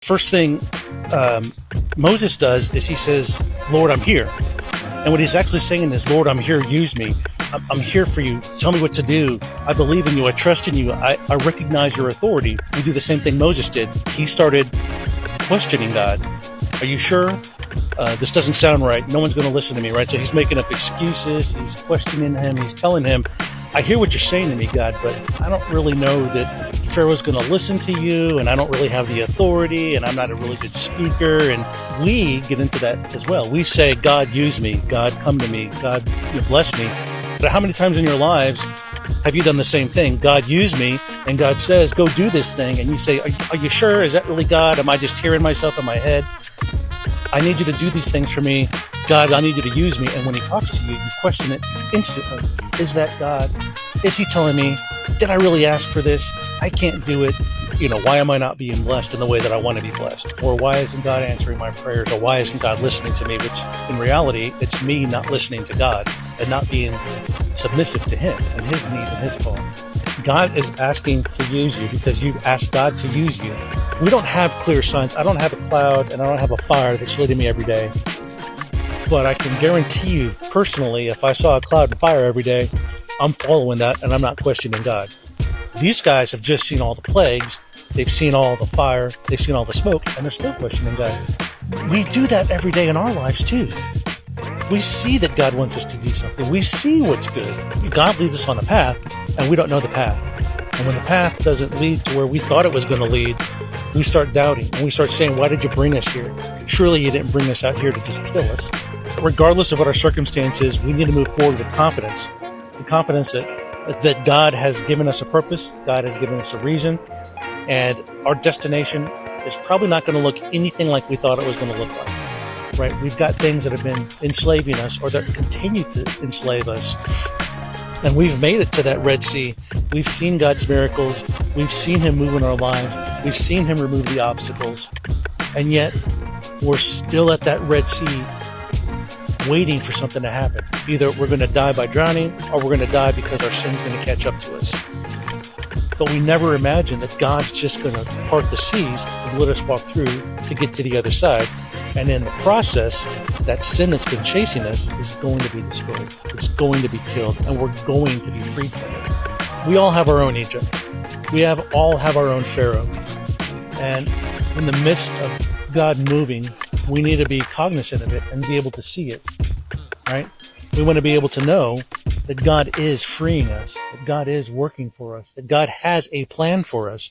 First thing Moses does is he says, Lord, I'm here. And what he's actually saying is, Lord, I'm here, use me. I'm here for you. Tell me what to do. I believe in you. I trust in you. I recognize your authority. We do the same thing Moses did. He started questioning God. Are you sure? This doesn't sound right. No one's going to listen to me, right? So he's making up excuses. He's questioning him. He's telling him, I hear what you're saying to me, God, but I don't really know that Pharaoh's going to listen to you, and I don't really have the authority, and I'm not a really good speaker. And we get into that as well. We say, God, use me. God, come to me. God, bless me. But how many times in your lives have you done the same thing? God, use me, and God says, go do this thing. And you say, are you sure? Is that really God? Am I just hearing myself in my head? I need you to do these things for me. God, I need you to use me. And when he talks to you, you question it instantly. Is that God? Is he telling me, did I really ask for this? I can't do it. Why am I not being blessed in the way that I want to be blessed? Or why isn't God answering my prayers? Or why isn't God listening to me? Which in reality, it's me not listening to God and not being submissive to him and his need and his call. God is asking to use you because you've asked God to use you. We don't have clear signs. I don't have a cloud and I don't have a fire that's leading me every day. But I can guarantee you personally, if I saw a cloud and fire every day, I'm following that and I'm not questioning God. These guys have just seen all the plagues. They've seen all the fire. They've seen all the smoke, and they're still questioning God. We do that every day in our lives too. We see that God wants us to do something. We see what's good. God leads us on the path, and we don't know the path. And when the path doesn't lead to where we thought it was going to lead, we start doubting, and we start saying, why did you bring us here? Surely you didn't bring us out here to just kill us. Regardless of what our circumstances, we need to move forward with confidence. The confidence that God has given us a purpose, God has given us a reason, and our destination is probably not going to look anything like we thought it was going to look like. Right? We've got things that have been enslaving us or that continue to enslave us. And we've made it to that Red Sea. We've seen God's miracles. We've seen him move in our lives. We've seen him remove the obstacles. And yet, we're still at that Red Sea waiting for something to happen. Either we're going to die by drowning or we're going to die because our sin's going to catch up to us. But we never imagine that God's just going to part the seas and let us walk through to get to the other side. And in the process, that sin that's been chasing us is going to be destroyed. It's going to be killed, and we're going to be freed from it. We all have our own Egypt. We all have our own Pharaoh. And in the midst of God moving, we need to be cognizant of it and be able to see it, right? We want to be able to know that God is freeing us, that God is working for us, that God has a plan for us.